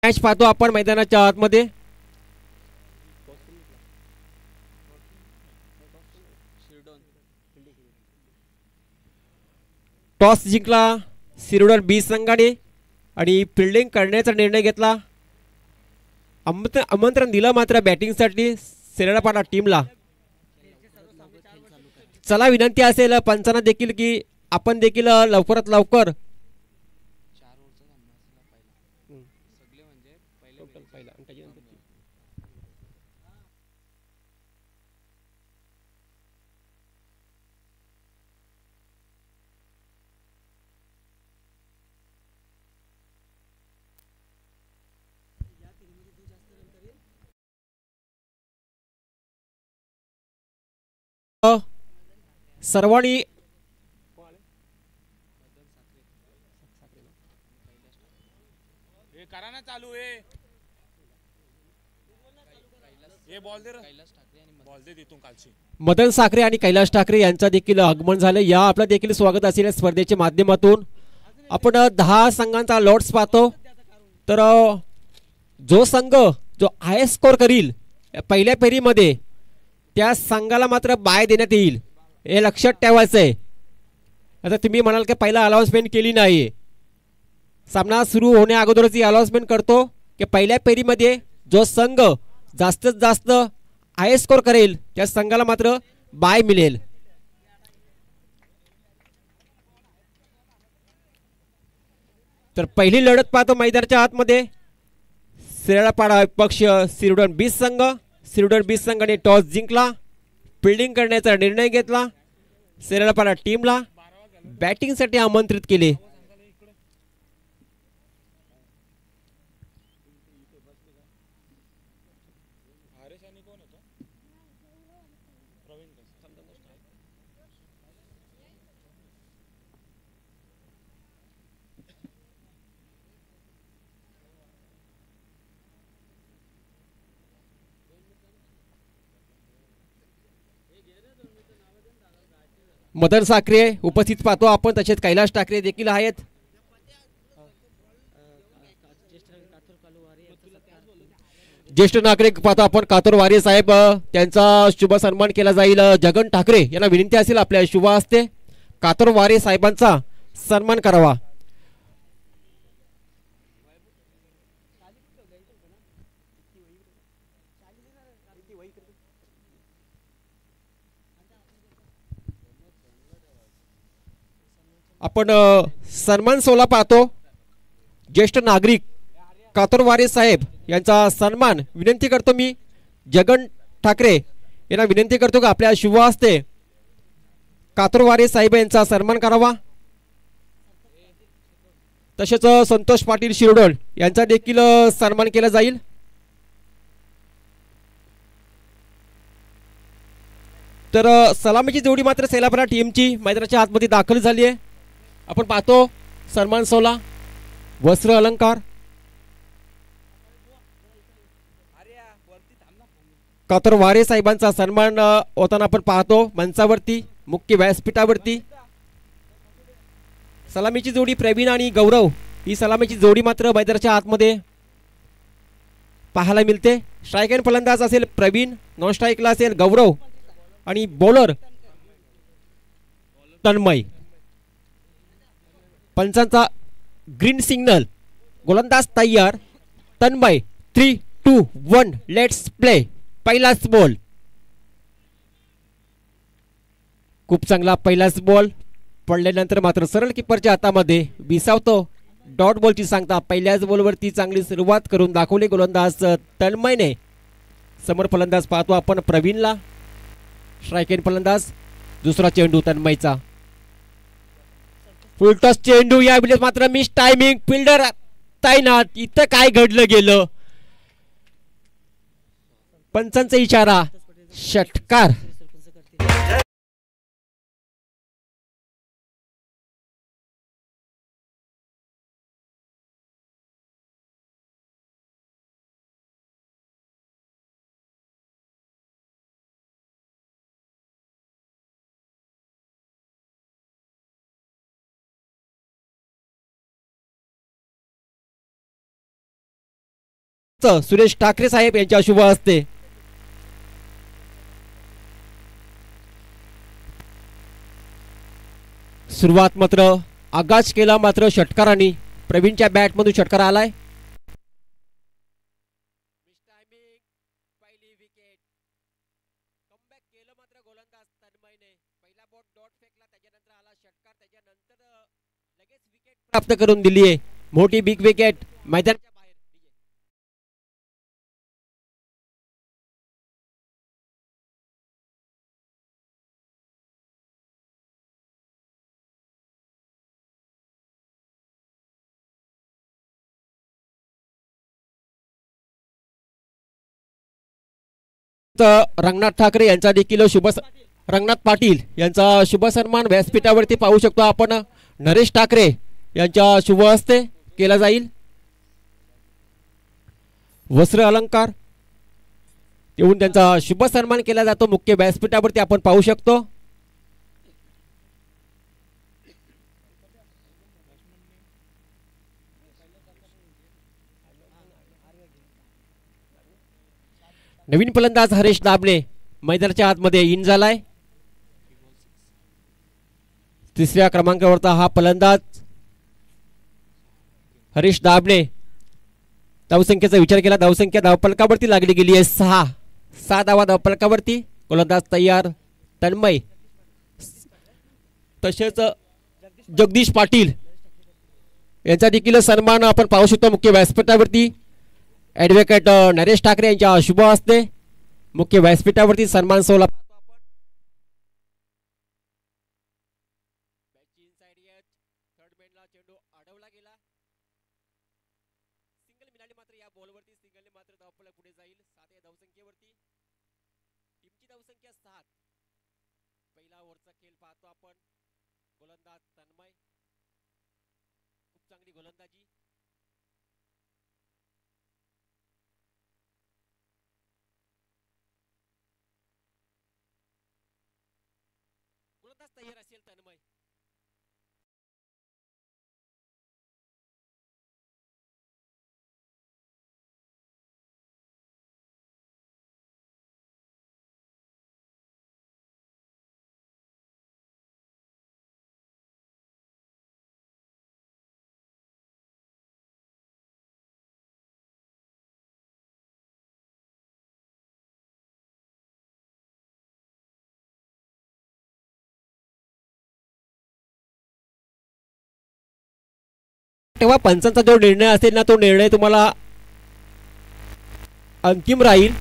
Match पाहतो आपण मैदानाच्या आतमध्ये. टॉस जिंकला शिरोडर बी संघाने आणि फिल्डिंग करण्याचा निर्णय घेतला. आमंत्रण दिलं मात्र बॅटिंगसाठी सेरेडापाडा टीमला. चला विनंती असेल पंचांना देखील की आपण देखील लवकरात लवकर सर्वांनी चालू आहे. मदन साखरे आणि कैलास ठाकरे यांचा देखील आगमन झाले. या आपलं देखील स्वागत असेल स्पर्धेच्या माध्यमातून. आपण 10 संघांचा लॉट्स पाहतो. तर जो संघ जो हायेस्ट स्कोर करील पहिल्या फेरीमध्ये त्या संघाला मात्र बाय देण्यात येईल, हे लक्षात ठेवायचं आहे. आता तुम्ही म्हणाल की पहिला अनाउन्समेंट केली नाही. सामना सुरू होण्या अगोदरच ही अनाउन्समेंट करतो की पहिल्या फेरीमध्ये जो संघ जास्तीत जास्त हाय स्कोर करेल त्या संघाला मात्र बाय मिळेल. तर पहिली लढत पाहतो मैदानाच्या आतमध्ये. सेरेडापाडा पक्ष शिरोडन बीस संघ. शिरोडन बीस संघाने टॉस जिंकला, फिल्डिंग करण्याचा निर्णय घेतला. सेरेडापाडा टीमला बॅटिंगसाठी आमंत्रित केले. मदन साखरे उपस्थित पाहतो आपण, तसेच कैलास ठाकरे देखील आहेत. ज्येष्ठ नागरिक पाहतो आपण कातोर वारे साहेब, त्यांचा शुभ सन्मान केला जाईल. जगन ठाकरे यांना विनंती असेल आपल्या शुभ हस्ते कातोर वारे साहेबांचा सन्मान करावा. आपण सन्मान सोहळा पाहतो. ज्येष्ठ नागरिक कातोर वारे साहेब यांचा सन्मान विनंती करतो मी जगन ठाकरे यांना विनंती करतो का आपल्या शुभ हस्ते कातोर वारे साहेब यांचा सन्मान करावा. तसेच संतोष पाटील शिरोडोळ यांचा देखील सन्मान केला जाईल. तर सलामीची जोडी मात्र सेलापरा टीमची मैदानाच्या आतमध्ये दाखल झाली आहे. आपण पाहतो सन्मान सोहळा, वस्त्र अलंकार, कातोर वारे साहेबांचा सन्मान होताना आपण पाहतो मंचावरती मुख्य व्यासपीठावरती. सलामीची जोडी प्रवीण आणि गौरव, ही सलामीची जोडी मात्र मैदानाच्या आतमध्ये पाहायला मिळते. स्ट्राईक अँड फलंदाज असेल प्रवीण, नॉन स्ट्राईकला असेल गौरव आणि बॉलर तन्मय. पंचांचा ग्रीन सिग्नल, गोलंदाज तयार. तन्मय 3, 2, 1 लेट्स प्ले. पहिलाच बॉल, खूप चांगला पहिलाच बॉल पडल्यानंतर मात्र सरळ किपरच्या हातामध्ये विसावतो. डॉट बॉलची सांगता पहिल्याच बॉलवरती चांगली सुरुवात करून दाखवली गोलंदाज तन्मयने. समोर फलंदाज पाहतो आपण प्रवीणला, स्ट्राईक एंड फलंदाज. दुसरा चेंडू तन्मयचा, फुलटॉस चेंडू. या वेळेस मात्र मिस टायमिंग, फिल्डर तैनात. इथं काय घडलं गेलं, पंचांचा इशारा, षटकार. सुरेश ठाकरे साहेब यांच्या शुभ हस्ते सुरुवात मात्र आगाज केला मात्र षटकारांनी प्रवीणच्या बॅट मधून षटकार आलाय. प्राप्त करून दिली आहे मोठी बिग विकेट मैदानाच्या बाहेर. रंगनाथ ठाकरे यांचा देखील रंगनाथ पाटील यांचा शुभ सन्मान व्यासपीठावरती पाहू शकतो आपण. नरेश ठाकरे यांच्या शुभ हस्ते केला जाईल. वस्त्र अलंकार देऊन त्यांचा शुभ सन्मान केला जातो मुख्य व्यासपीठावरती आपण पाहू शकतो. नवीन फलंदाज हरीश दाबले मैदानाच्या आतमध्ये इन झालाय. तिसऱ्या क्रमांकावरचा हा फलंदाज हरीश दाबले. धावसंख्येचा विचार केला धावसंख्या धावफलकावरती लागली गेली आहे 6 धावा धावफलकावरती. गोलंदाज तयार तन्मय तसेच जगदीश पाटील यांचा देखील सन्मान आपण पाहू शकतो मुख्य व्यासपीठावरती. ॲडव्होकेट नरेश ठाकरे यांच्या शुभ हस्ते मुख्य व्यासपीठावरती सन्मान सोहळा. पहिला ओव्हरचा खेळ पाहतो आपण. गोलंदाज तन्मय खूप चांगली गोलंदाजी. गोलंदाज तयार असेल तन्मय. तेव्हा पंचांचा जो निर्णय असेल ना तो निर्णय तुम्हाला अंतिम राहील.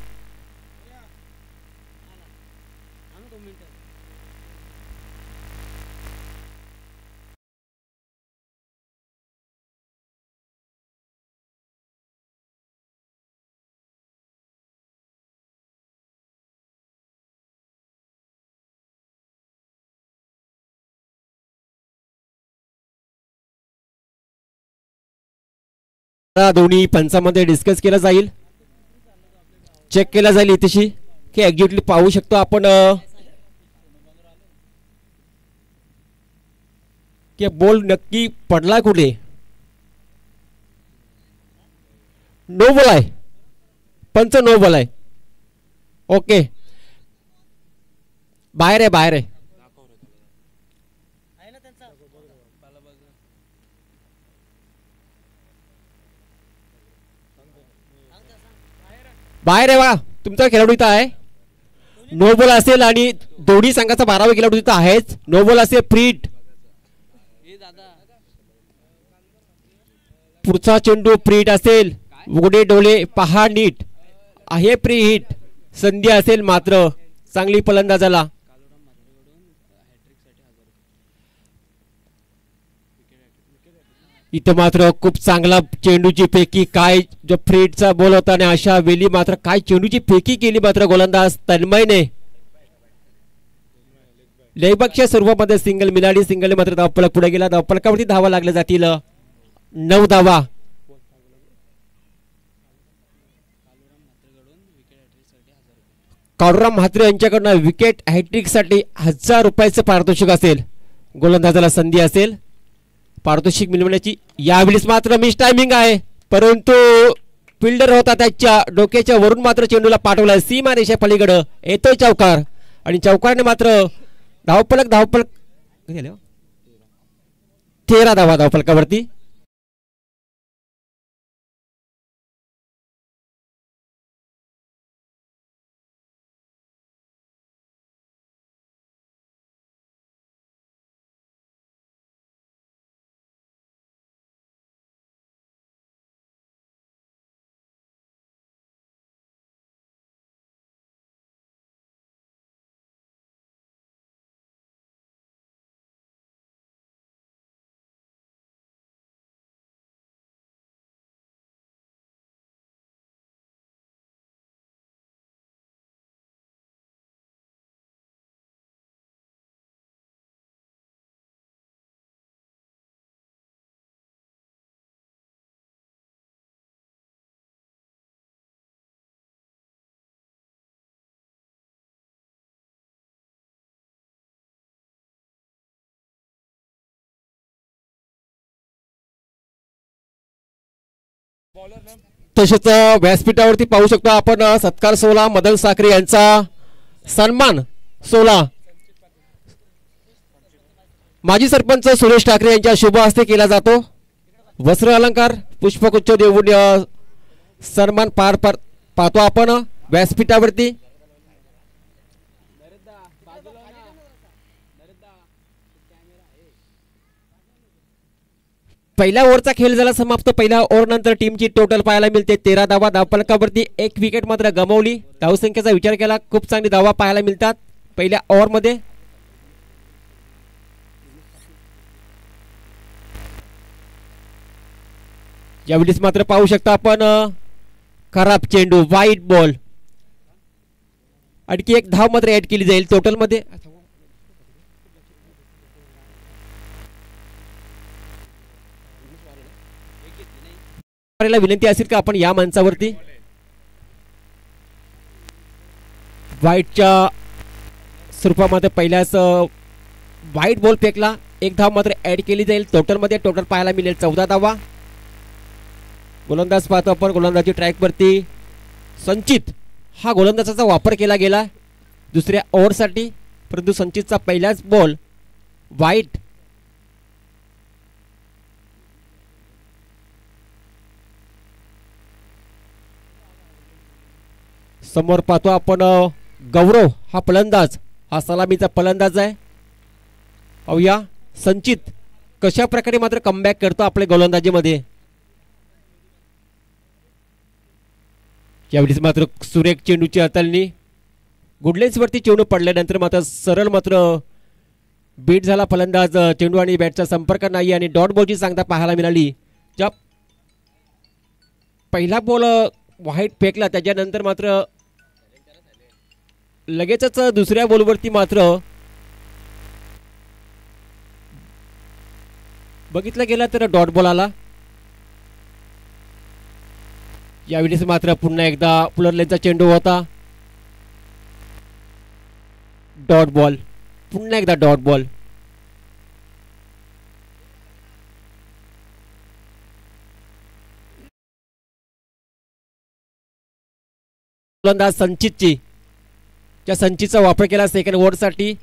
दोन्ही पंचामध्ये डिस्कस केला जाईल. चेक केला जाईल इथेशी की एक्झॅक्टली पाहू शकतो आपण की बॉल नक्की पडला कुठे. नो बॉल आहे पंच नो बॉल आहे. ओके बाहेर आहे बाहेर आहे. बाहेर आहे बा तुमचा खेळाडू इथं आहे. नो बॉल असेल आणि दोन्ही संघाचा 12वा खेळाडू इथं आहेच. नो बॉल असेल प्रीट. पुढचा चेंडू प्रीट असेल. उघडे डोळे पहा नीट आहे. प्री हिट संधी असेल मात्र चांगली फलंदाजाला. इथं मात्र खूप चांगला चेंडूची फेकी. काय जो फ्रीटचा बॉल होता आणि अशा वेळी मात्र काय चेंडूची फेकी केली मात्र गोलंदाज तन्मयने. लेगबॅकच्या स्वरूपामध्ये सिंगल मिळाली. सिंगल मात्र धावफलक पुढे गेला. धावफलकावरती धावा लागल्या जातील 9 धावा. काळूराम म्हात्रे यांच्याकडून विकेट हॅट्रिक साठी 1000 रुपयाचं पारितोषिक असेल. गोलंदाजाला संधी असेल पारितोषिक मिळवण्याची. यावेळेस मात्र मिस टायमिंग आहे परंतु फिल्डर होता त्याच्या डोक्याच्या वरून मात्र चेंडूला पाठवला सीमा रेषा पलीकडे येतोय चौकार आणि चौकारने मात्र धावफलक 13 धावा धावफलकावरती. तसेच व्यासपीठावरती पाहू शकतो आपण सत्कार सोहळा मदन साखरे यांचा सन्मान सोहळा माजी सरपंच सुरेश ठाकरे यांच्या शुभ हस्ते केला जातो. वस्त्र अलंकार पुष्पगुच्छ देऊन सन्मान पार पाहतो आपण व्यासपीठावरती. पहिल्या ओव्हरचा खेळ झाला समाप्त. पहिल्या ओव्हर नंतर टीमची टोटल पाहायला मिळते 13 धावा धावफलकावरती. एक विकेट मात्र गमावली. धावसंख्येचा विचार केला खूप चांगली धावा पाहायला मिळतात पहिल्या ओव्हर मध्ये. यावेळीच मात्र पाहू शकता आपण खराब चेंडू वाईट बॉल. आणखी एक धाव मात्र ऍड केली जाईल टोटल मध्ये. विनंती असेल का आपण या मंचावरती व्हाईटच्या स्वरूपामध्ये पहिल्याच व्हाईट बॉल फेकला. एक धाव मात्र ऍड केली जाईल टोटल मध्ये. टोटल पाहायला मिळेल 14 धावा. गोलंदाज पाहतो आपण गोलंदाजी ट्रॅक वरती संचित हा गोलंदाजाचा वापर केला गेला दुसऱ्या ओव्हरसाठी, परंतु संचितचा पहिलाच बॉल वाईट. समोर पाहतो आपण गौरव हा फलंदाज, हा सलामीचा फलंदाज आहे. पाहूया संचित कशा प्रकारे मात्र कमबॅक करतो आपल्या गोलंदाजीमध्ये. यावेळी मात्र सुरेख चेंडूची हाताळणी गुडलेन्स वरती चेंडू पडल्यानंतर मात्र सरळ मात्र बीट झाला फलंदाज. चेंडू आणि बॅटचा संपर्क नाही आणि डॉट बॉलची सांगता पाहायला मिळाली. ज्या पहिला बॉल व्हाईट फेकला त्याच्यानंतर मात्र लगेचच दुसऱ्या बॉलवरती मात्र बघितलं गेला तर डॉट बॉल आला. यावेळेस मात्र पुन्हा एकदा पुलरलेनचा चेंडू होता. डॉट बॉल, पुन्हा एकदा डॉट बॉल. गोलंदाज संचितची, त्या संचितचा वापर केला सेकंड ओव्हरसाठी.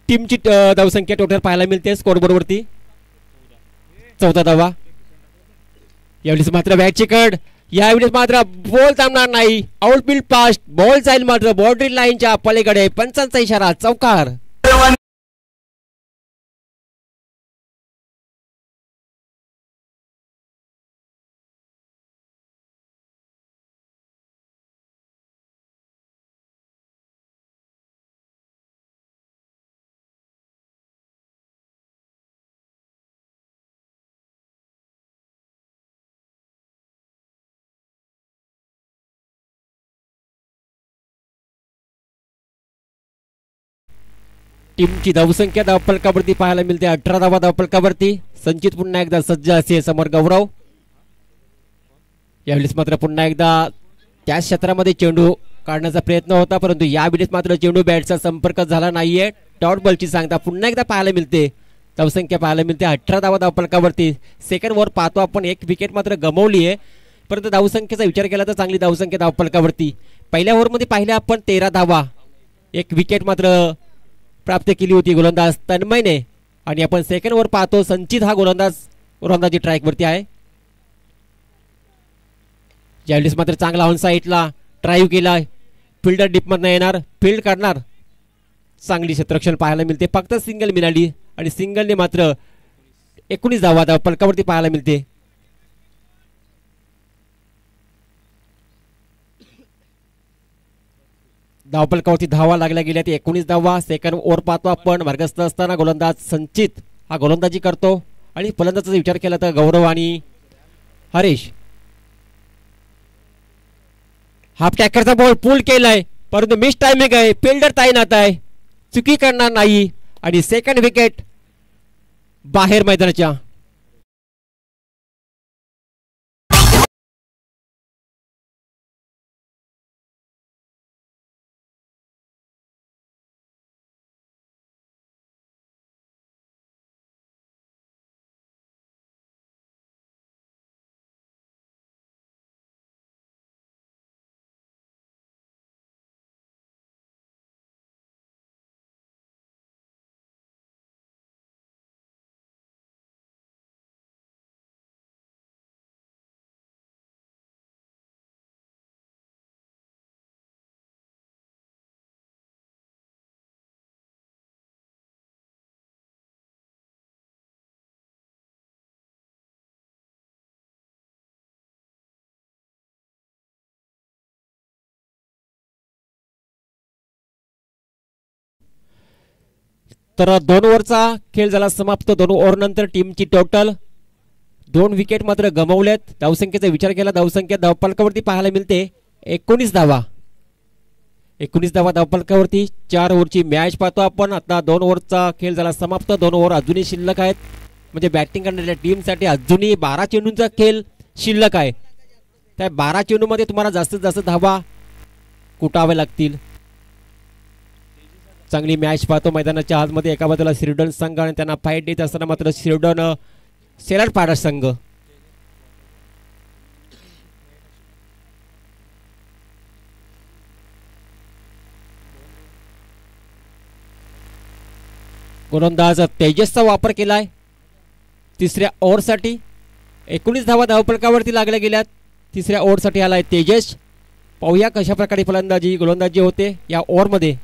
टीमची धावसंख्या टोटल पाहायला मिळते स्कोरबोर्ड वरती 14 धावा. यावेळेस मात्र बॅटची कड. यावेळेस मात्र बॉल थांबणार नाही. आउटफील्ड पास्ट बॉल जाईल मात्र बाउंड्री लाईनच्या पलीकडे. पंचांचा इशारा चौकार. टीमची धावसंख्या धावफलकावरती पाहायला मिळते 18 धावा धावफलकावरती. संचित पुन्हा एकदा सज्ज असे समोर गौरव. यावेळेस मात्र पुन्हा एकदा त्याच क्षेत्रामध्ये चेंडू काढण्याचा प्रयत्न होता, परंतु यावेळेस मात्र चेंडू बॅटचा संपर्क झाला नाहीये. डॉट बॉलची सांगता पुन्हा एकदा पाहायला मिळते. धावसंख्या पाहायला मिळते 18 धावा धावफलकावरती. सेकंड ओव्हर पाहतो आपण, एक विकेट मात्र गमावली आहे, परंतु धावसंख्येचा विचार केला तर चांगली धावसंख्या धावफलकावरती. पहिल्या ओव्हरमध्ये पाहिल्या आपण 13 धावा, एक विकेट मात्र प्राप्त केली होती गोलंदाज तन्मयने. आणि आपण सेकंड ओव्हर पाहतो, संचित हा गोलंदाजी ट्रॅकवरती आहे. ज्यावेळेस मात्र चांगला ऑन साईडला ड्राईव्ह केला, फिल्डर डीपमधनं येणार, फील्ड करणार, चांगली क्षेत्ररक्षण पाहायला मिळते. फक्त सिंगल मिळाली आणि सिंगलने मात्र 19 धावा धावफलकावरती पाहायला मिळते. धावफलकावरती धावा लागल्या गेल्या, 19 धावा. सेकंड ओव्हर पाहतो आपण, मार्गस्थ असताना गोलंदाज संचित हा गोलंदाजी करतो आणि फलंदाजाचा विचार केला तर गौरव आणि हरीश. हाफ टॅकरचा बॉल पुल केलाय, परंतु मिस टायमिंग आहे, फिल्डर तैनात आहे, चुकी करणार नाही आणि सेकंड विकेट बाहेर मैदानाच्या. तर 2 ओव्हरचा खेळ झाला समाप्त. 2 ओव्हर नंतर टीमची टोटल 2 विकेट मात्र गमावल्यात. धावसंख्येचा विचार केला, धावसंख्या धावफलकावरती पाहायला मिळते 19 धावा. 19 धावा धावफलकावरती. 4 ओव्हरची मॅच पाहतो आपण. आता 2 ओव्हरचा खेळ झाला समाप्त. 2 ओव्हर अजूनही शिल्लक आहेत, म्हणजे बॅटिंग करणाऱ्या टीमसाठी अजूनही 12 चेंडूंचा खेळ शिल्लक आहे. त्या 12 चेंडूमध्ये तुम्हाला जास्तीत जास्त धावा कुटाव्या लागतील. चांगली मॅच पाहतो मैदानाच्या आतमध्ये. एका बाजूला शिरडन संघ आणि त्यांना फाईट देत असताना मात्र शिरडन सेलाडपाडा संघ. गोलंदाज तेजसचा वापर केलाय तिसऱ्या ओव्हरसाठी. 19 धावा धावफलकावरती लागल्या गेल्यात. तिसऱ्या ओव्हरसाठी आलाय तेजस. पाहूया कशा प्रकारे गोलंदाजी होते या ओव्हरमध्ये.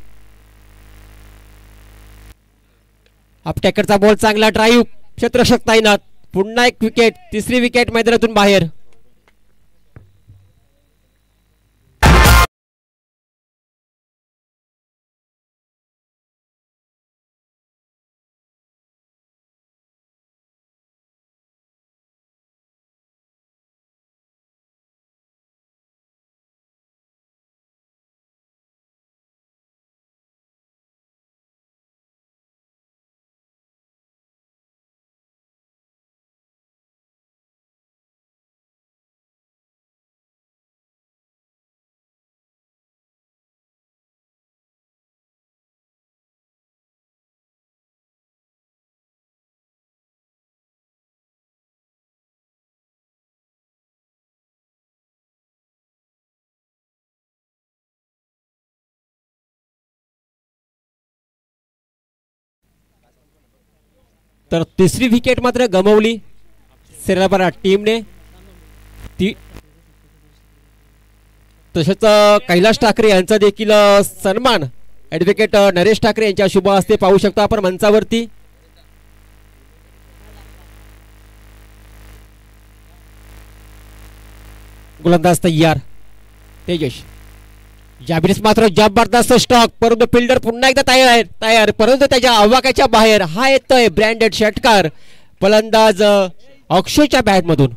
अपटॅकरचा बॉल, चांगला ड्राईव्ह, क्षेत्ररक्षक तैनात. पुन्हा एक विकेट, तिसरी विकेट मैदानातून बाहेर. तर तिसरी विकेट मात्र गमावली सेलाडपाडा टीमने. तसेच कैलास ठाकरे यांचा देखील सन्मान ॲडव्होकेट नरेश ठाकरे यांच्या शुभ हस्ते पाहू शकतो आपण मंचावरती. गोलंदाज तयार तेजस. यावेळेस मात्र जबरदस्त स्टॉक, परंतु फिल्डर पुन्हा एकदा तयार, परंतु त्याच्या आवाक्याच्या बाहेर. हा येतोय ब्रँडेड षटकार फलंदाज अक्षयच्या बॅट मधून.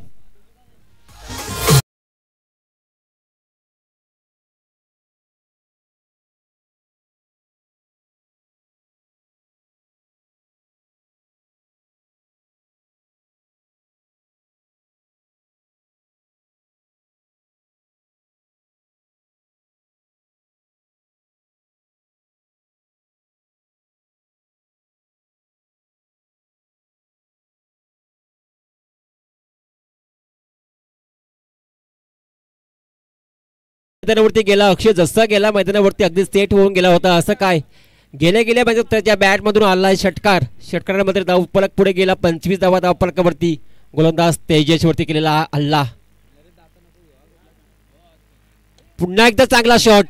मैदानावरती गेला अक्षय, जसा गेला मैदानावरती अगदी सेट होऊन गेला होता. असं काय गेल्या गेल्या म्हणजे त्याच्या बॅटमधून आला षटकार. षटकारामध्ये धावफलक पुढे गेला. 25 धावा धावफलकावरती गोलंदाज तेजस वरती केलेला हल्ला. पुन्हा एकदा चांगला शॉट.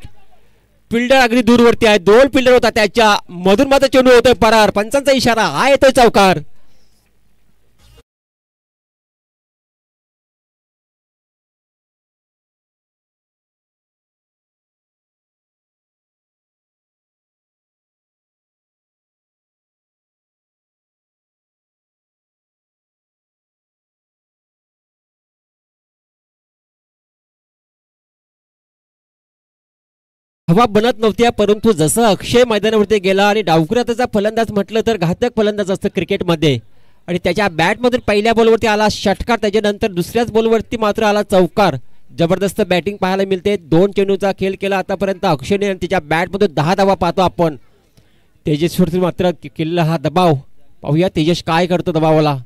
फिल्डर अगदी दूरवरती आहे. 2 फिल्डर होता त्याच्या मधून मात्र चेंडू होतोय परार. पंचांचा इशारा. हा येतोय चौकार. हवा बनत नव्हत्या, परंतु जसं अक्षय मैदानावरती गेला आणि डावखुऱ्याचा फलंदाज म्हटलं तर घातक फलंदाज असतं क्रिकेटमध्ये, आणि त्याच्या बॅटमधून पहिल्या बॉलवरती आला षटकार, त्याच्यानंतर दुसऱ्याच बॉलवरती मात्र आला चौकार. जबरदस्त बॅटिंग पाहायला मिळते. 2 चेंडूचा खेळ केला आतापर्यंत अक्षयने आणि त्याच्या बॅटमधून 10 धावा पाहतो आपण. तेजसवरती मात्र केलेला हा दबाव पाहूया तेजस काय करतो दबावाला.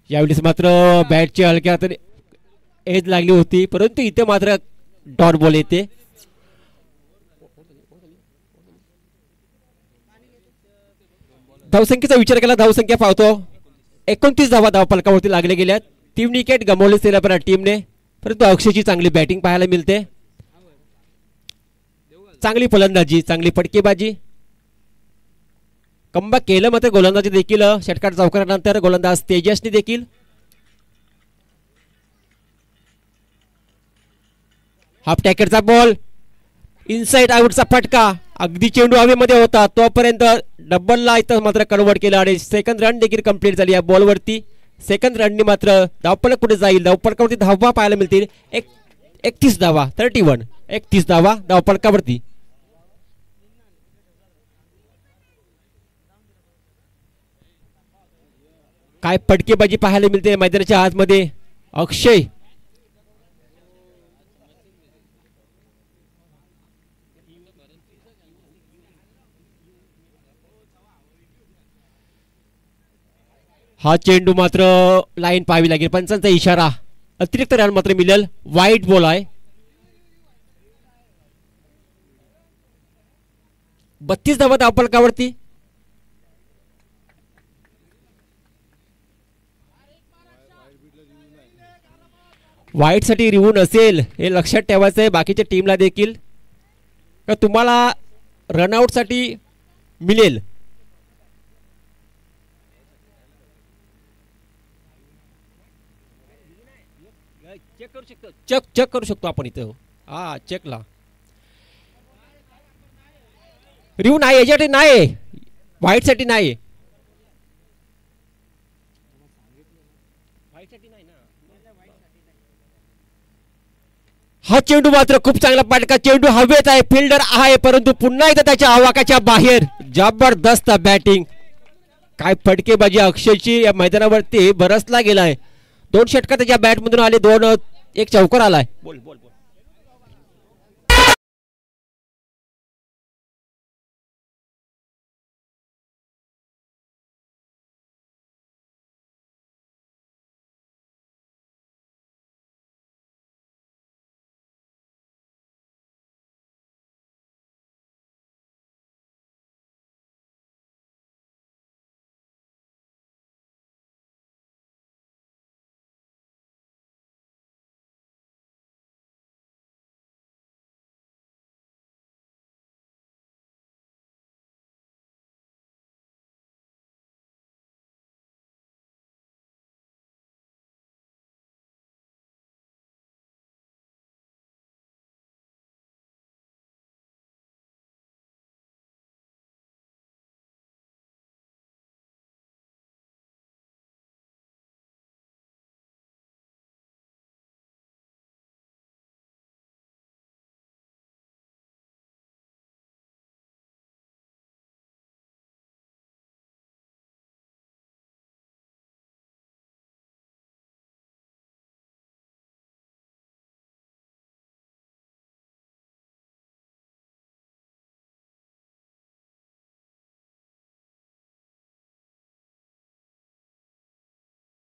यावेळेस मात्र बॅटची हलक्या हाताने एज लागली होती, परंतु इथे मात्र डॉट बॉल येते. धावसंख्येचा विचार केला, धावसंख्या पाहतो 29 धावा धावफलकावरती लागले गेल्यात. 3 विकेट गमावले सेलापरा टीमने, परंतु अक्षयची चांगली बॅटिंग पाहायला मिळते. चांगली फलंदाजी, चांगली फटकेबाजी. कमबॅक केलं मात्र गोलंदाजी देखील. षटकार चौकारानंतर गोलंदाज तेजसने देखील. हाफ टॅकरचा बॉल, इनसाइड आउटचा फटका. अगदी चेंडू हवेमध्ये होता तोपर्यंत डबलला इथं मात्र कन्वर्ट केलं आणि सेकंड रन देखील कंप्लीट झाली या बॉलवरती. सेकंड रननी मात्र धावफलक कुठे जाईल, धावफलकावरती धावा पाहायला मिळतील. 31 धावा, 31 धावा धावफलकावरती. काय फटकेबाजी पाहायला मिळते मैदानाच्या आतमध्ये. अक्षय हा चेंडू मात्र लाईन पाहावी लागेल. पंचांचा इशारा. अतिरिक्त रन मात्र मिळेल. वाईट बॉल आहे. 32 धावा धावफलकावरती. वाईट साठी रिव्ह्यू नसेल हे लक्षात ठेवायचं आहे बाकीच्या टीमला देखील, का तुम्हाला रनआउट साठी मिळेल. चेक करू शकतो आपण इथं. हा चेकला रिव्ह्यू नाही, याच्यासाठी नाही, व्हाईट साठी नाही. हा चेंडू मात्र खूप चांगला पाटका. चेंडू हवेत आहे, फिल्डर आहे, परंतु पुन्हा एकदा त्याच्या आवाकाच्या बाहेर. जबरदस्त बॅटिंग. काय फटकेबाजी अक्षयची या मैदानावरती बरसला गेलाय. 2 षटकार त्याच्या बॅटमधून आले, 2 एक चौकार आलाय. बोल बोल बोल.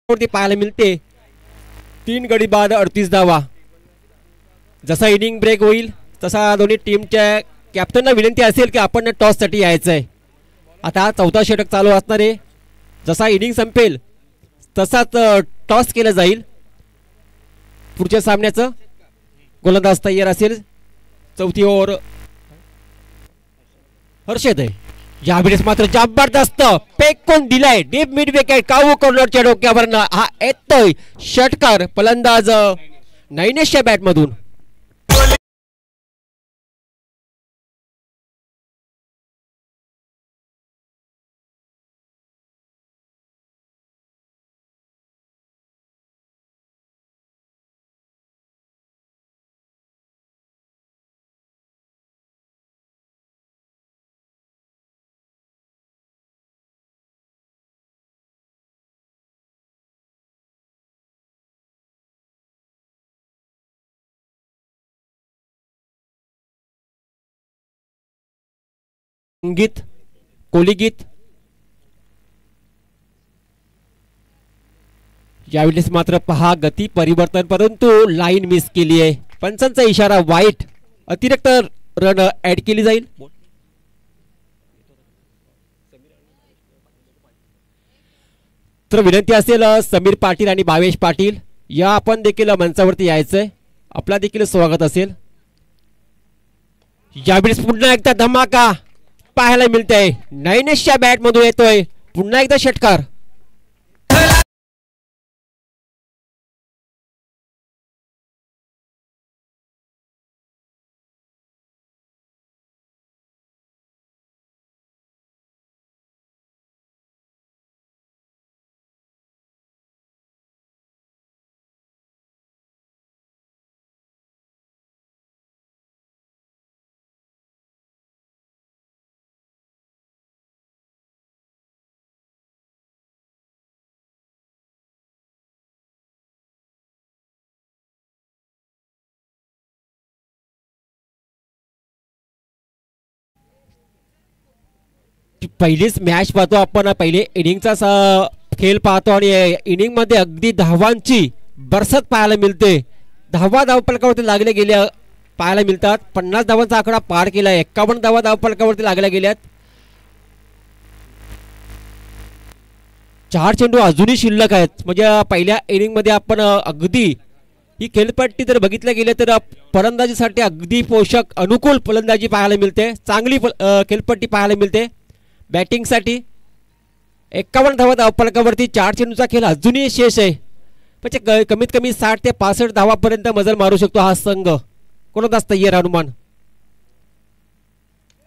पाहायला मिळते 3 गडी बाद 38 धावा. जसा इनिंग ब्रेक होईल तसा दोन्ही टीमच्या कॅप्टनना विनंती असेल की आपण टॉससाठी यायचं आहे. आता चौथा षटक चालू असणार आहे. जसा इनिंग संपेल तसाच टॉस केलं जाईल. पुढच्या सामन्याचं गोलंदाज तयार असेल. चौथी ओव्हर हर्षद आहे. यावेळेस मात्र जबरदस्त फेकून दिलाय डीप मिड विकेट. काऊ कॉर्नरच्या डोक्यावर हा येतोय षटकार फलंदाज नैनेशच्या बॅट मधून. संगीत कोली गीत. यावेळेस मात्र पहा गती परिवर्तन परंतु लाईन मिस केली आहे. पंचांचा इशारा वाईट. अतिरिक्त रन ऍड केली जाईल. तर विनंती असेल समीर पाटील आणि भावेश पाटील या आपण देखील मंचावरती यायचंय. आपला देखील स्वागत असेल. यावेळेस पुन्हा एकदा धमाका पाहायला मिळतंय. नैनेशच्या बॅट मधून येतोय पुन्हा एकदा षटकार. पहिलीच मॅच पाहतो आपण. पहिले इनिंगचा खेळ पाहतो आणि इनिंग मध्ये अगदी धावांची बरसात पाहायला मिळते. धावा धावफलकावरती लागले गेल्या पाहायला मिळतात. 50 धावांचा आकडा पार केला. 51 धावा धावफलकावरती लागल्या गेल्यात. 4 चेंडू अजूनही शिल्लक आहेत. म्हणजे पहिल्या इनिंग मध्ये आपण अगदी ही खेळपट्टी जर बघितलं गेलं तर फलंदाजीसाठी अगदी पोषक अनुकूल फलंदाजी पाहायला मिळते. चांगली खेळपट्टी पाहायला मिळते. बॅटिंगसाठी 51 धावा धावफलकावरती 4 चेंडूचा खेळ अजूनही शेष आहे. म्हणजे कमीत कमी 60 ते 65 धावापर्यंत मजल मारू शकतो हा संघ. कोणताच तयार अनुमान.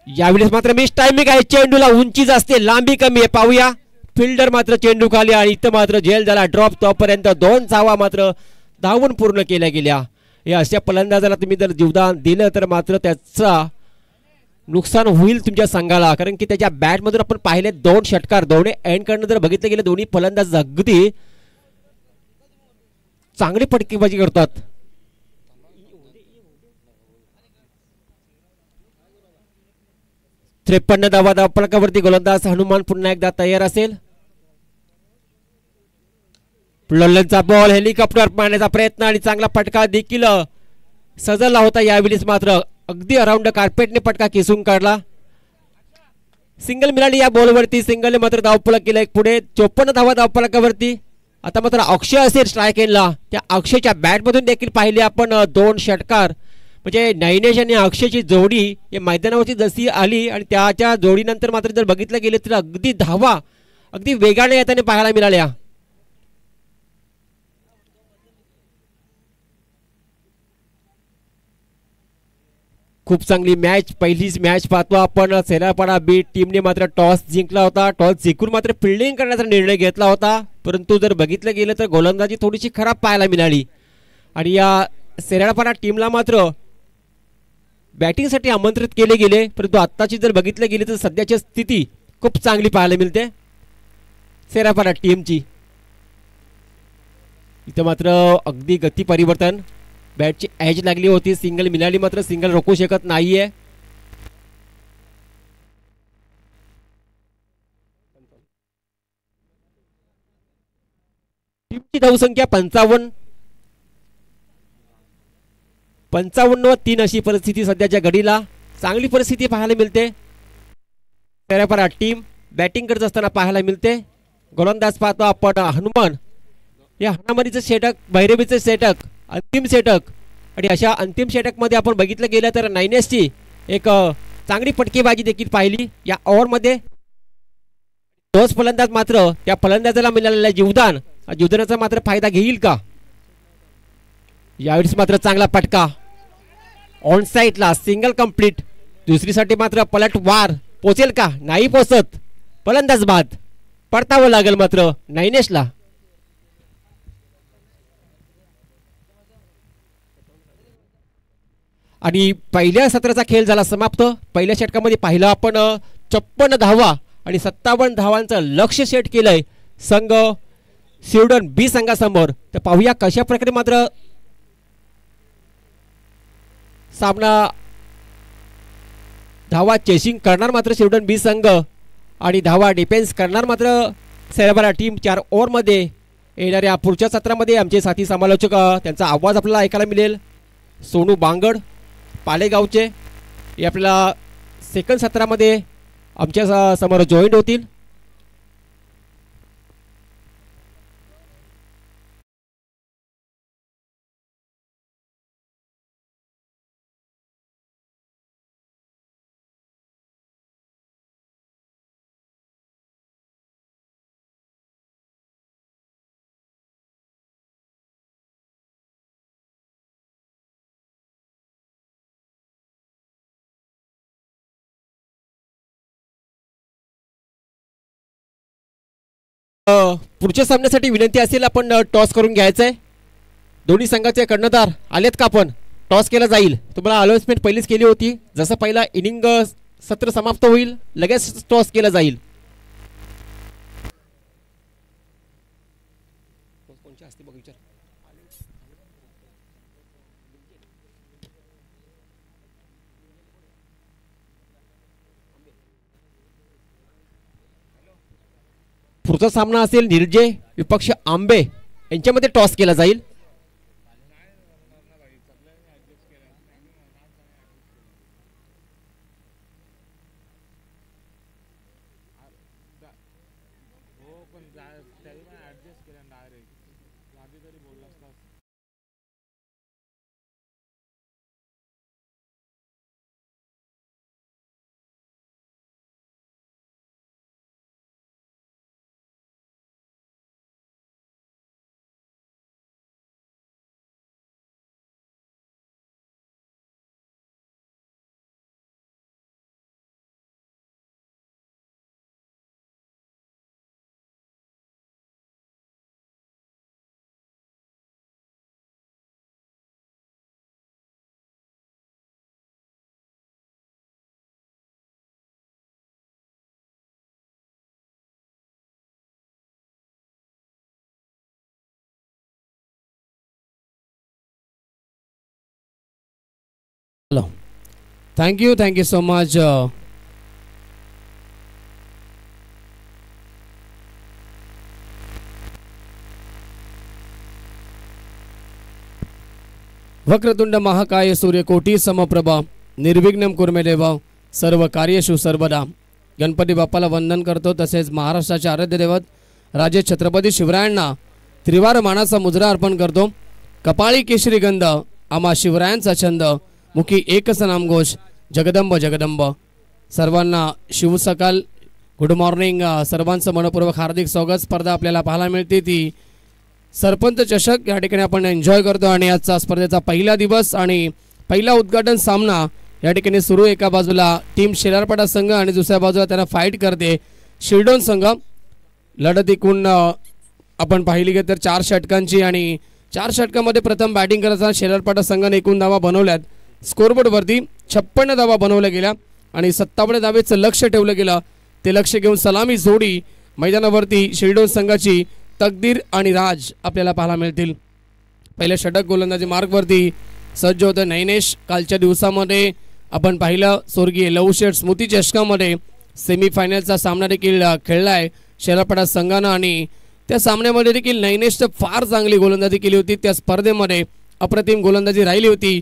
यावेळेस मात्र मिस टायमिंग आहे. चेंडूला उंची असते लांबी कमी आहे. पाहूया फिल्डर मात्र चेंडू खाली आणि इथं मात्र झेल झाला ड्रॉप. तोपर्यंत 2 धावा मात्र धावून पूर्ण केल्या गेल्या. या अशा फलंदाजाला तुम्ही जर जीवदान दिलं तर मात्र त्याचा नुकसान होईल तुमच्या संघाला. कारण की त्याच्या बॅट मधून आपण पाहिले 2 षटकार. दोन्ही एंड करणं जर बघितलं गेलं दोन्ही फलंदाज अगदी चांगली फटकेबाजी करतात. त्रेपन्न धावा धावफलकावरती गोलंदाज हनुमान पुन्हा एकदा तयार असेल. लोल्लनचा बॉल हेलिकॉप्टर पाहण्याचा प्रयत्न आणि चांगला फटका देखील सजवला होता. यावेळीच मात्र अगदी अराउंड कार्पेटने फटका खेचून काढला. सिंगल मिळाली या बॉलवरती. सिंगल मात्र धावफलक केलं एक पुढे. 54 धावा धावफलकावरती. आता मात्र अक्षय असेल स्ट्राईक एंडला. त्या अक्षयच्या बॅटमधून देखील पाहिले आपण 2 षटकार. म्हणजे नैनेश आणि अक्षयची जोडी या मैदानावरती जशी आली आणि त्याच्या जोडीनंतर मात्र जर बघितलं गेलं तर अगदी धावा अगदी वेगाने येताना पाहायला मिळाल्या. खूप चांगली मॅच. पहिलीच मॅच पाहतो आपण. सेनापाडा बी टीमने मात्र टॉस जिंकला होता. टॉस जिंकून मात्र फिल्डिंग करण्याचा निर्णय घेतला होता. परंतु जर बघितलं गेलं तर गोलंदाजी थोडीशी खराब पाहायला मिळाली आणि या सेनापाडा टीमला मात्र बॅटिंगसाठी आमंत्रित केले गेले. परंतु आत्ताची जर बघितलं गेली तर सध्याची स्थिती खूप चांगली पाहायला मिळते सेनापाडा टीमची. इथं मात्र अगदी गती परिवर्तन. बॅटची एज लागली होती. सिंगल मिळाली मात्र सिंगल रोखू शकत नाहीये. टीमची धावसंख्या 55. 55-3 अशी परिस्थिती सध्याच्या घडीला चांगली परिस्थिती पाहायला मिळते. तेरापरा टीम बॅटिंग करत असताना पाहायला मिळते. गोलंदाज पाहतो आपण हनुमान. या हाणामारीचं षटक, भैरवीचं षटक, अंतिम षटक आणि अशा अंतिम षटकमध्ये आपण बघितलं गेलं तर नायनेसची एक चांगली फटकेबाजी देखील पाहिली या ओव्हरमध्ये. तोच फलंदाज मात्र त्या फलंदाजाला मिळालेला जीवदानाचा मात्र फायदा घेईल का? यावेळेस मात्र चांगला फटका ऑन साईडला, सिंगल कंप्लीट. दुसरीसाठी मात्र पलट वार पोचेल का? नाही पोचत. फलंदाज बाद. परतावं लागेल मात्र नायनेसला. आणि पहिल्या सत्राचा खेळ झाला समाप्त. पहिल्या षटकामध्ये पाहिलं आपण 56 धावा आणि 57 धावांचं लक्ष्य सेट केलंय संघ स्वीडन बी संघासमोर. तर पाहूया कशा प्रकारे मात्र सामना धावा चेसिंग करणार मात्र स्वीडन बी संघ आणि धावा डिफेन्स करणार मात्र सेरेब्रा टीम. 4 ओव्हरमध्ये येणाऱ्या पुढच्या सत्रामध्ये आमचे साथी समालोचक त्यांचा आवाज आपल्याला ऐकायला मिळेल. सोनू बांगड पालेगावचे हे आपल्याला सेकंड सत्रामध्ये आमच्या समोर जॉईंट होतील. पुढच्या सामन्यासाठी विनंती असेल आपण टॉस करून घ्यायचंय. दोन्ही संघाचे कर्णधार आलेत का? आपण टॉस केला जाईल. तुम्हाला अनाउन्समेंट पहिलीच केली होती. जसं पहिला इनिंग सत्र समाप्त होईल लगेच टॉस केला जाईल. पुढचा सामना असेल निर्जय विपक्ष आंबे यांच्यामध्ये टॉस केला जाईल. Thank you so much. Vakratunda महाकाय सूर्यकोटी समप्रभा निर्विघ्नं कुर्मे देवा सर्व कार्येषु सर्वदा. गणपती बाप्पाला वंदन करतो. तसेच महाराष्ट्राचे आराध्य दैवत राजे छत्रपती शिवरायांना त्रिवार मानाचा मुजरा अर्पण करतो. कपाळी केशरी गंध आम्हा शिवरायांचा छंद, मुखी एकच नामघोष जगदंब जगदंब. सर्वांना शिव सकाळ, गुड मॉर्निंग. सर्वांचं मनपूर्वक हार्दिक स्वागत. स्पर्धा आपल्याला पाहायला मिळते ती सरपंच चषक या ठिकाणी आपण एन्जॉय करतो. आणि आजचा स्पर्धेचा पहिला दिवस आणि पहिला उद्घाटन सामना या ठिकाणी सुरू. एका बाजूला टीम शेलारपाडा संघ आणि दुसऱ्या बाजूला त्यांना फाईट करते शिरडोन संघ. लढत एकूण आपण पाहिली गेली तर 4 षटकांची आणि 4 षटकामध्ये प्रथम बॅटिंग करताना शेलारपाडा संघाने एकूण धावा बनवल्यात. स्कोरबोर्डवरती 56 धावा बनवल्या गेल्या आणि 57 धावेचं लक्ष ठेवलं गेलं. ते लक्ष घेऊन सलामी जोडी मैदानावरती शिरडोन संघाची तकदीर आणि राज आपल्याला पाहायला मिळतील. पहिल्या षटक गोलंदाजी मार्गवरती सज्ज होतं नैनेश. कालच्या दिवसामध्ये आपण पाहिलं स्वर्गीय लवशेठ स्मृती चषकामध्ये सेमीफायनलचा सामना देखील खेळलाय शेलारपाडा संघानं आणि त्या सामन्यामध्ये देखील नैनेशनं फार चांगली गोलंदाजी केली होती. त्या स्पर्धेमध्ये अप्रतिम गोलंदाजी राहिली होती.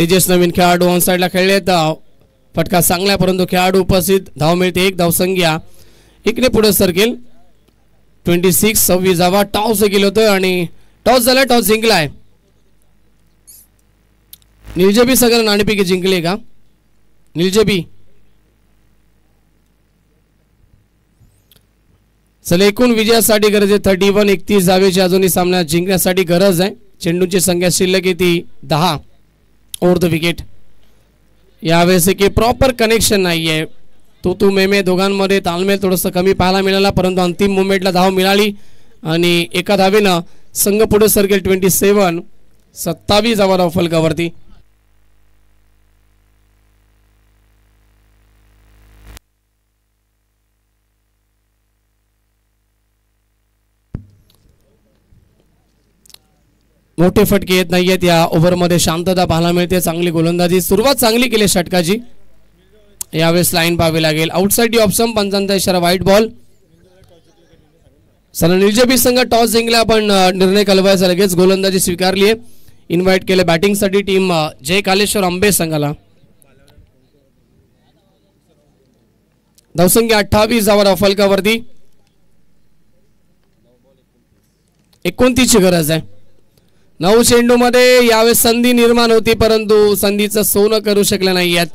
तेजस नवीन खेळाडू ऑन साईडला खेळलेत. फटका चांगला परंतु खेळाडू उपस्थित. धाव मिळते 1 धावसंख्या. इकडे पुढे सरकेल 26 जावा. टॉस गेलो होतोय आणि टॉस झाला. टॉस जिंकलाय. निलजबी सगळं नाणेफेकी जिंकले का? निलजबी चला एकूण विजयासाठी गरज आहे 31. 31 धावेची अजूनही सामना जिंकण्यासाठी गरज आहे. चेंडूची संख्या शिल्लक आहे ती 10 ओव्हर द विकेट. यावेळेस की प्रॉपर कनेक्शन नाहीये. तू मे दोघांमध्ये तालमेल थोडंसं कमी पाहायला मिळाला परंतु अंतिम मुमेंटला धाव मिळाली आणि एका धावेनं संघ पुढे सरकेल 27 धावा धाव फलकावरती. मोठे फटके येत नाहीयेत या ओव्हरमध्ये. शांतता पाहायला मिळते. चांगली गोलंदाजी. सुरुवात चांगली केली षटकाची. यावेळेस लाईन पाहावी लागेल. Outside option. पंचांचा इशारा व्हाईट बॉल. चला निलजबी संघ टॉस जिंकला पण निर्णय कळवायचा लगेच गोलंदाजी स्वीकारली आहे. इन्व्हाइट केले बॅटिंगसाठी टीम जय कालेश्वर आंबे संघाला. धावसंख्या 28 धावा फलकावरती. 29 ची गरज आहे. 9 चेंडूमध्ये यावेळेस संधी निर्माण होती परंतु संधीचं सोनं करू शकले नाहीयेत.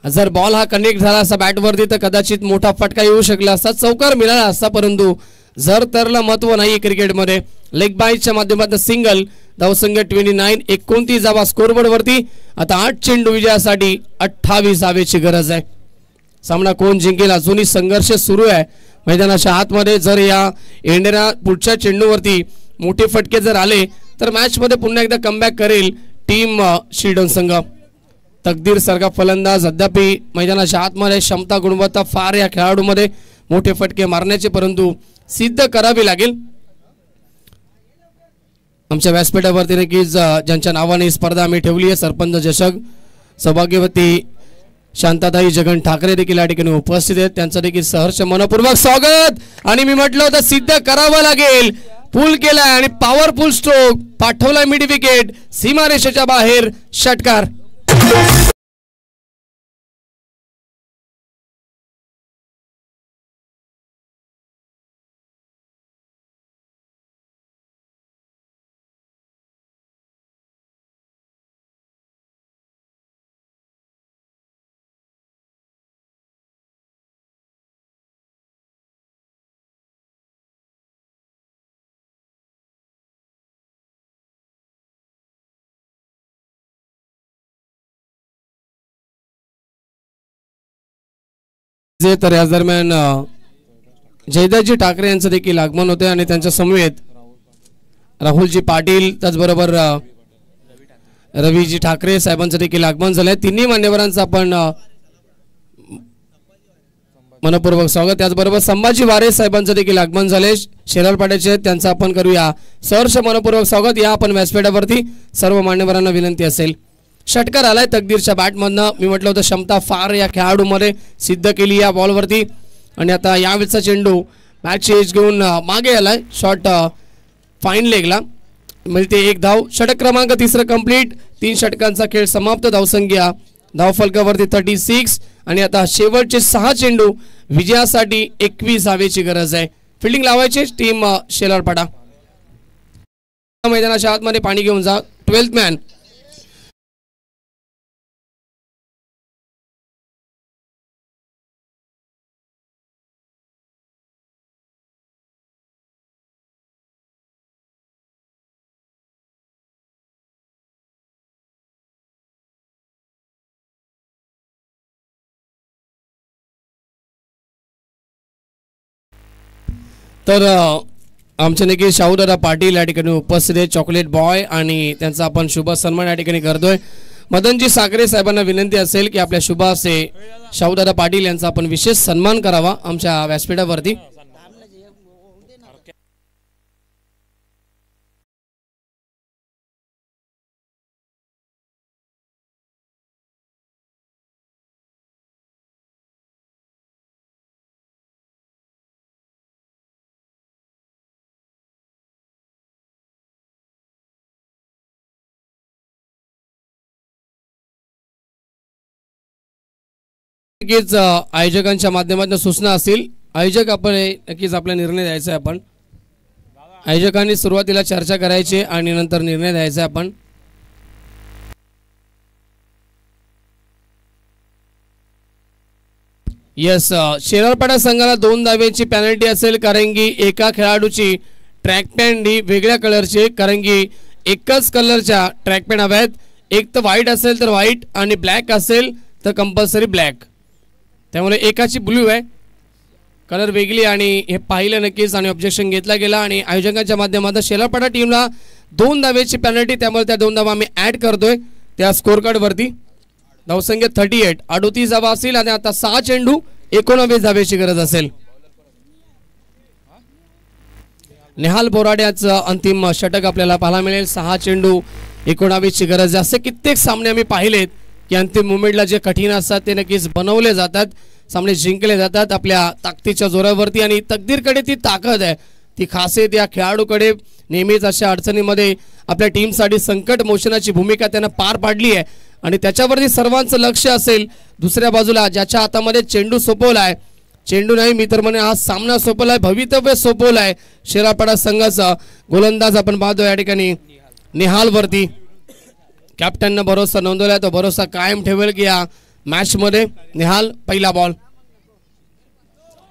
जर बॉल हा कनेक्ट झाला असता बॅटवरती तर कदाचित मोठा फटका येऊ शकला असता. चौकार मिळाला असता परंतु जर तरला महत्व नाही क्रिकेटमध्ये. लेग बाईच्या माध्यमातून सिंगल. धावसंख्या 29. 29 धावा स्कोरबोर्ड वरती. आता 8 चेंडू विजयासाठी 28 धावेची गरज आहे. सामना कोण जिंकेल अजूनही संघर्ष सुरू आहे मैदानाच्या आतमध्ये. जर या इंडिया पुढच्या चेंडूवरती मोठे फटके जर आले तर मॅच मध्ये पुन्हा एकदा कमबॅक करेल टीम शिल्डन संघ. तकदीर सारखा फलंदाज अद्यापही मैदानाच्या आतमध्ये. क्षमता गुणवत्ता फार या खेळाडूमध्ये मोठे फटके मारण्याचे परंतु सिद्ध करावे लागेल. आमच्या व्यासपीठावरती नक्कीच ज्यांच्या नावाने स्पर्धा आम्ही ठेवली आहे सरपंच चषक सौभाग्यवती शांताताई जगन ठाकरे देखील या ठिकाणी उपस्थित आहेत. त्यांचं देखील सहर्ष मनपूर्वक स्वागत. आणि मी म्हटलं होतं सिद्ध करावं लागेल. पूल केलाय आणि पॉवरफुल स्ट्रोक पाठवलाय मिड विकेट. सीमारेषेच्या बाहेर षटकार. तर या दरम्यान जयदाजी ठाकरे यांचं देखील आगमन होते आणि त्यांच्या समवेत राहुलजी पाटील त्याचबरोबर रवीजी ठाकरे साहेबांचं देखील आगमन झालंय. तिन्ही मान्यवरांचं आपण मनपूर्वक स्वागत. त्याचबरोबर संभाजी वारे साहेबांचं देखील आगमन झाले. शेलारपाड्याचे त्यांचं आपण करूया सहर्ष मनपूर्वक स्वागत. या आपण व्यासपीठावरती सर्व मान्यवरांना विनंती असेल. षटकार आलाय तकदीरच्या बॅटमधनं. मी म्हटलं होतं क्षमता फार या खेळाडूमध्ये सिद्ध केली या बॉलवरती. आणि आता यावेळेचा चेंडू मॅच एज घेऊन मागे आलाय. शॉट फाईन लेगला. मिळते 1 धाव. षटक क्रमांक 3 कंप्लीट. 3 षटकांचा खेळ समाप्त. धावसंख्या धावफलकावरती 36. आणि आता शेवटचे 6 चेंडू विजयासाठी 21 धावेची गरज आहे. फिल्डिंग लावायची टीम शेलारपाडा. मैदानाच्या आतमध्ये पाणी घेऊन जा. 12th man. तर आमचे नक्की शाहूदादा पाटील या ठिकाणी उपस्थित आहे. चॉकलेट बॉय आणि त्यांचा आपण शुभ सन्मान या ठिकाणी करतोय. मदनजी साखरे साहेबांना विनंती असेल की आपल्या शुभ हस्ते शाहूदादा पाटील यांचा आपण विशेष सन्मान करावा आमच्या व्यासपीठावरती. नक्कीच आयोजकांच्या माध्यमातून सूचना असतील. आयोजक आपण नक्कीच आपला निर्णय द्यायचा आहे. आपण आयोजकांनी सुरुवातीला चर्चा करायची आणि नंतर निर्णय द्यायचा आहे. आपण यस, शेलारपाडा संघाला 2 धाब्यांची पेनल्टी असेल, कारण की एका खेळाडूची ट्रॅक पॅन्ट ही वेगळ्या कलरची, कारण की एकच कलरच्या ट्रॅक पॅन्ट हव्यात. एक तर व्हाईट असेल तर व्हाईट आणि ब्लॅक असेल तर कंपल्सरी ब्लॅक. त्यामुळे एकाची ब्लू आहे, कलर वेगळी, आणि हे पाहिलं नक्कीच आणि ऑब्जेक्शन घेतला गेला. आणि आयोजकांच्या माध्यमातून शेलारपाडा टीमला 2 धाब्याची पेनल्टी, त्यामुळे त्या 2 धाबा आम्ही ॲड करतोय त्या स्कोर कार्डवरती. धावसंख्या 38, 38 धाबा असतील आणि आता 6 चेंडू 19 धाब्याची गरज असेल. नेहाल बोराड्याचं अंतिम षटक आपल्याला पाहायला मिळेल. 6 चेंडू 19 ची गरज. असे कित्येक सामने आम्ही पाहिलेत की अंतिम मुमेंटला जे कठीण असतात ते नक्कीच बनवले जातात, सामने जिंकले जातात आपल्या ताकदीच्या जोरावरती. आणि तकदीरकडे ती ताकद आहे, ती खासियत या खेळाडूकडे नेहमीच अशा अडचणीमध्ये आपल्या टीमसाठी संकट मोचनाची भूमिका त्यानं पार पाडली आहे. आणि त्याच्यावरती सर्वांचं लक्ष असेल. दुसऱ्या बाजूला ज्याच्या हातामध्ये चेंडू सोपवलाय, चेंडू नाही मी तर म्हणे हा सामना सोपवलाय, भवितव्य सोपवलाय शेलारपाडा संघाचा गोलंदाज आपण पाहतो या ठिकाणी निहाल वरती. कॅप्टननं भरोसा नोंदवलाय, तो भरोसा कायम ठेवेल की या मॅच मध्ये. निहाल पहिला बॉल,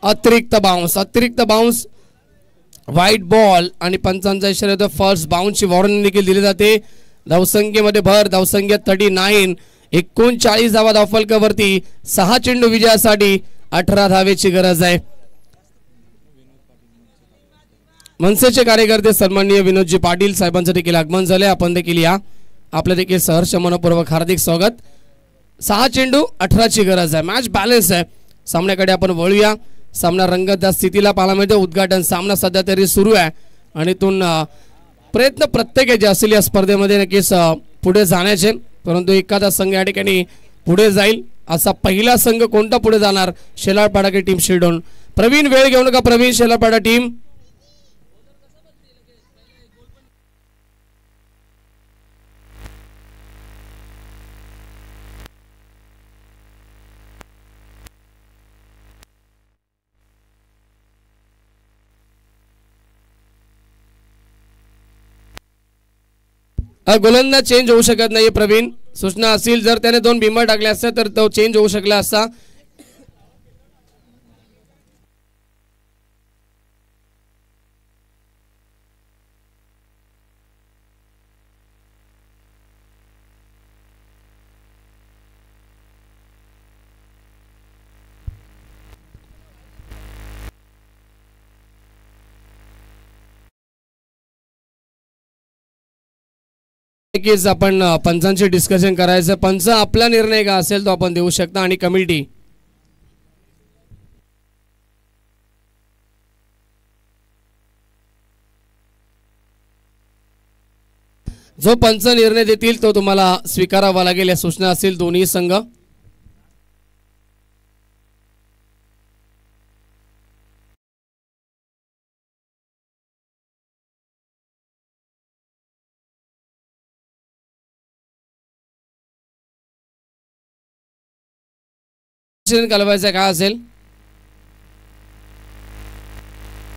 अतिरिक्त बाउन्स व्हाईट बॉल आणि पंचांचा इशारा येतो. फर्स्ट बाउन्सची वॉर्निंग देखील दिली जाते. धावसंख्येमध्ये भर, धावसंख्या 39, 39 धावा धावफलकावरती. 6 चेंडू विजयासाठी 18 धावेची गरज आहे. मनसेचे कार्यकर्ते सन्माननीय विनोदजी पाटील साहेबांचं देखील आगमन झाले. आपण देखील या, आपलं देखील सहर्ष मनपूर्वक हार्दिक स्वागत. 6 चेंडू 18 ची गरज आहे. मॅच बॅलन्स आहे. सामन्याकडे आपण वळूया. सामना रंगतदार स्थितीला पाहायला मिळतो. उद्घाटन सामना सध्या तरी सुरू आहे आणि इथून प्रयत्न प्रत्येकाचे असतील या स्पर्धेमध्ये नक्कीच पुढे जाण्याचे, परंतु एखादा संघ या ठिकाणी पुढे जाईल. असा पहिला संघ कोणता पुढे जाणार? शेलारपाडा की टीम शिरडोन. प्रवीण वेळ घेऊ नका. प्रवीण, शेलारपाडा टीम. गोलंदाज चेंज होऊ शकत नाही. प्रवीण, सूचना असतील, जर त्याने 2 बिंबा टाकले असते तर तो चेंज होऊ शकला असता. नक्कीच आपण पंचांचे डिस्कशन करायचं. पंच आपला निर्णय का असेल तो आपण देऊ शकता आणि कमिटी जो पंच निर्णय देतील तो तुम्हाला स्वीकारावा लागेल. या सूचना असतील दोन्ही संघ. घालवायचं काय असेल?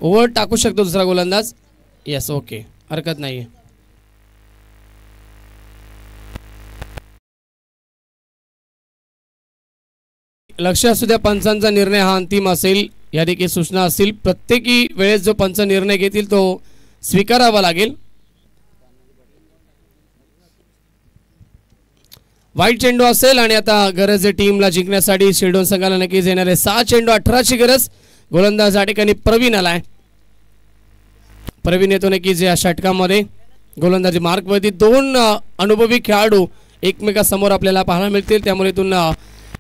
ओव्हर टाकू शकतो दुसरा गोलंदाज. येस, ओके, हरकत नाही. लक्ष असू द्या, पंचांचा निर्णय हा अंतिम असेल. या देखील सूचना असतील. प्रत्येकी वेळेस जो पंच निर्णय घेतील तो स्वीकारावा लागेल. वाईट चेंडू असेल आणि आता गरज आहे टीमला जिंकण्यासाठी. शिरडोन संघाला नक्कीच येणार आहे. 6 चेंडू 18 ची गरज. गोलंदाज या ठिकाणी प्रवीण आलाय. प्रवीण येतो नक्कीच या षटकामध्ये. गोलंदाजी मार्कवरती 2 अनुभवी खेळाडू एकमेकांसमोर आपल्याला पाहायला मिळतील. त्यामुळे इथून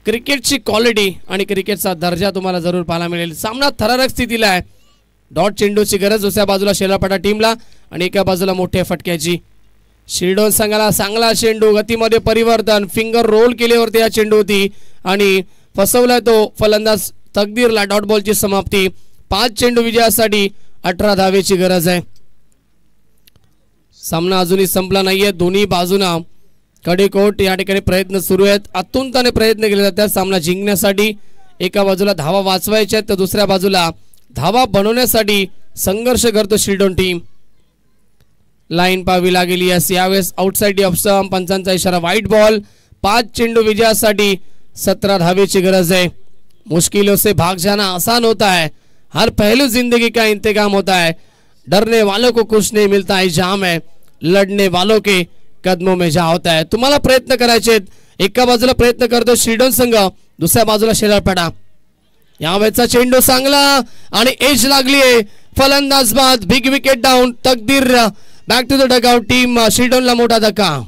क्रिकेटची क्वालिटी आणि क्रिकेटचा दर्जा तुम्हाला जरूर पाहायला मिळेल. सामना थरारक स्थितीला आहे. डॉट चेंडूची गरज दुसऱ्या बाजूला शेलारपाडा टीमला आणि एका बाजूला मोठ्या फटक्याची. शिरडोन संघाला चांगला चेंडू, गतीमध्ये परिवर्तन, फिंगर रोल केल्यावरती या चेंडू होती आणि फसवलाय तो फलंदाज तकदीरला. डॉट बॉलची समाप्ती. 5 चेंडू विजयासाठी 18 धावेची गरज आहे. सामना अजूनही संपला नाहीये. दोन्ही बाजूना कडेकोट या ठिकाणी प्रयत्न सुरू आहेत, अतुंताने प्रयत्न केले जातात सामना जिंकण्यासाठी. एका बाजूला धावा वाचवायच्या तर दुसऱ्या बाजूला धावा बनवण्यासाठी संघर्ष करतो शिल्डोन टीम. लाईन पाहावी लागेल. यावेळेस आउटसाइड ऑफ स्टंप, पंचांचा इशारा व्हाईट बॉल. 5 चेंडू विजयासाठी 17 धावेची गरज है. मुश्किलों से भाग जाना आसान होता है, हर पहलू जिंदगी का इंतकाम होता है. डरने वालों को कुछ नहीं मिलता है जाम है, लढणे वालों के कदमों में जा होता है. तुम्हाला प्रयत्न करायचे. एका बाजूला प्रयत्न करतो शिल्डोन संघ, दुसऱ्या बाजूला शेलारपाडा. यावेळेचा चेंडू चांगला आणि एज लागलीये. फलंदाज बाद, big wicket down. Taqdeer back to the dugout. Team शिल्डोनला मोठा धक्का.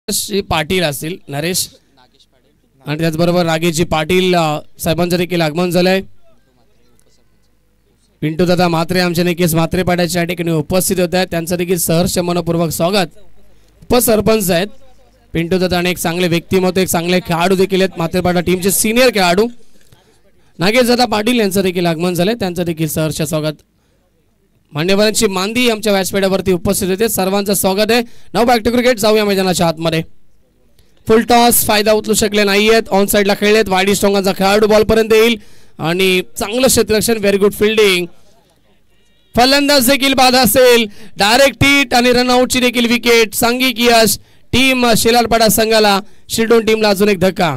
श्री पाटील असतील नरेश आणि त्याचबरोबर नागेशजी पाटील साहेबांचं देखील आगमन झालंय. पिंटू दादा म्हात्रे आमच्या नक्कीच म्हात्रे पाड्याच्या ठिकाणी उपस्थित होत आहेत, त्यांचं देखील सहर्ष मनपूर्वक स्वागत. उपसरपंच आहेत पिंटू दादा आणि एक चांगले व्यक्तिमत्व, एक चांगले खेळाडू देखील आहेत म्हात्रेपाडा टीमचे सिनियर खेळाडू नागेश दादा पाटील यांचं देखील आगमन झालंय, त्यांचं देखील सहर्ष स्वागत. मान्यवरांची मांदी आमच्या व्यासपीठावरती उपस्थित होते, सर्वांचं स्वागत आहे. नाव बॅक टू क्रिकेट. जाऊया मैदानाच्या आतमध्ये. फुल टॉस फायदा उचलू शकले नाहीयेत, ऑन साइडला खेळलेत. वाईडी स्ट्रॉंगांचा खेळाडू बॉल पर्यंत येईल आणि चांगलं क्षेत्ररक्षण, व्हेरी गुड फिल्डिंग. फलंदाज देखील बाद असेल. डायरेक्ट हिट आणि रनआउटची देखील विकेट. सांघिक यश टीम शेलारपाडा संघाला. शिल्डोन टीमला अजून एक धक्का.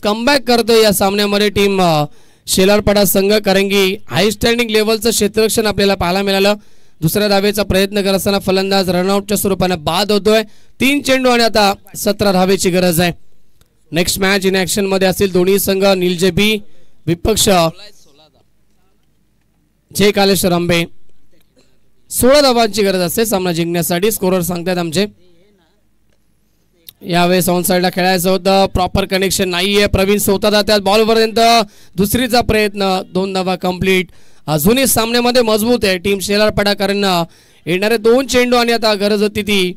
कमबॅक करतो या सामन्यामध्ये टीम शेलारपाडा संघ, कारण की हाय स्टँडिंग लेवलचं क्षेत्ररक्षण आपल्याला पाहायला मिळालं. दुसऱ्या धावेचा प्रयत्न करत असताना फलंदाज रनआउटच्या स्वरूपाने बाद होतोय. 3 चेंडू आणि आता 17 धावेची गरज आहे. नेक्स्ट मॅच इन ऍक्शन मध्ये असतील दोन्ही संघ. निलजे बी विपक्ष जे कालेश्वर आंबे. 16 धावांची गरज असते सामना जिंकण्यासाठी, स्कोरर सांगतात आमचे. यावेळेस ऑन साइडला खेळायचं होतं, प्रॉपर कनेक्शन नाहीये. प्रवीण स्वतः जातात बॉलपर्यंत, दुसरीचा प्रयत्न, 2 धावा कंप्लीट. अजूनही सामन्यामध्ये मजबूत आहे टीम शेलारपाडाकरांना. येणारे 2 चेंडू आणि आता गरज होती ती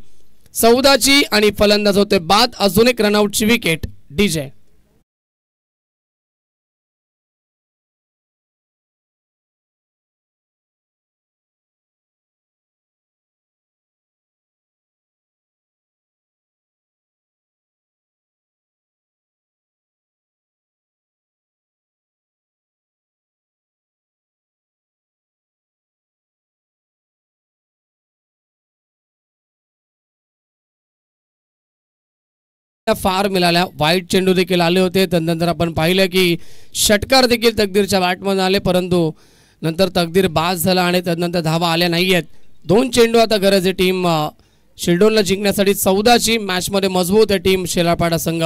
14ची आणि फलंदाज होते बाद. अजून एक रनआउटची विकेट. डीजे फार मिळाल्या. वाईट चेंडू देखील आले होते. त्यानंतर आपण पाहिलं की षटकार देखील तकदीरच्या बॅटमध्ये आले, परंतु नंतर तकदीर बाद झाला आणि त्यानंतर धावा आल्या नाहीयेत. 2 चेंडू आता गरज आहे टीम शिल्डोनला जिंकण्यासाठी. 14ची मॅचमध्ये मजबूत आहे टीम शेलारपाडा संघ.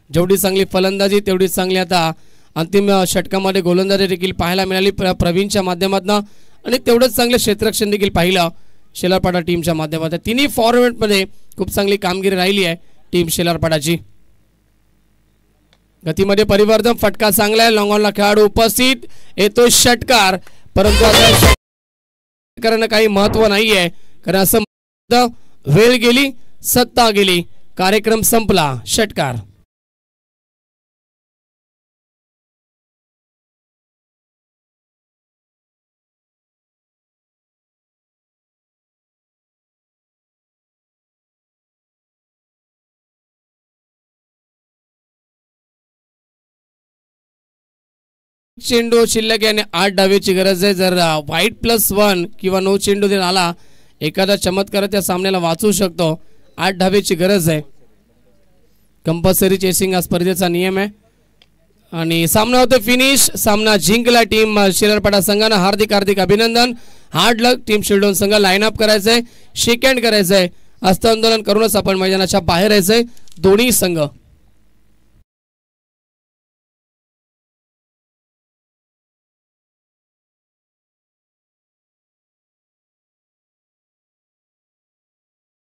जेवढी चांगली फलंदाजी तेवढीच चांगली आता अंतिम षटकामध्ये गोलंदाजी देखील पाहायला मिळाली प्रवीणच्या माध्यमातून आणि तेवढंच चांगले क्षेत्ररक्षण देखील पाहिलं शेलारपाडा टीमच्या माध्यमातून. तिन्ही फॉर्मेटमध्ये खूप चांगली कामगिरी राहिली आहे टीम शेलारपाडाची. गतीमध्ये परिवर्तन, फटका चांगला आहे. लॉंगॉनला खेळाडू उपस्थित, येतो षटकार, परंतु आता काही महत्व नाहीये, कारण असं वेळ गेली, सत्ता गेली, कार्यक्रम संपला. षटकार. चेंडू शिल्लक याने 8 धावेची गरज आहे. जर व्हाईट +1 किंवा 9 चेंडू जर आला, एखादा चमत्कार त्या सामन्याला वाचू शकतो. 8 धावेची गरज आहे. कंपल्सरी चेसिंग हा स्पर्धेचा नियम आहे. आणि सामना होतो फिनिश. सामना जिंकला टीम शिरलपाडा संघानं. हार्दिक हार्दिक अभिनंदन. Hard luck. टीम शिरडोन संघ लाईन अप करायचंय, शेक हँड करायचंय, हस्तांदोलन करूनच आपण मैदानाच्या बाहेर यायचंय दोन्ही संघ.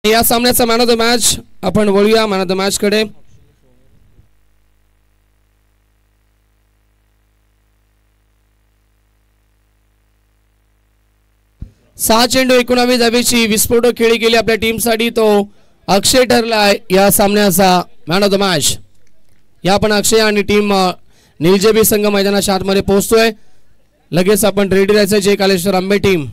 या सामन्याचा मॅन ऑफ द मॅच आपण वळूया मॅन ऑफ द मॅच कडे. सहा चेंडू 19 धावेची विस्फोटक खेळी केली आपल्या टीमसाठी. तो अक्षय ठरला या सामन्याचा मॅन ऑफ द मॅच. या पण अक्षय आणि टीम निलजेबी संघ मैदानाच्या आतमध्ये पोहोचतोय. लगेच आपण रेडी राहायचं. जय कालेश्वर आंबे टीम.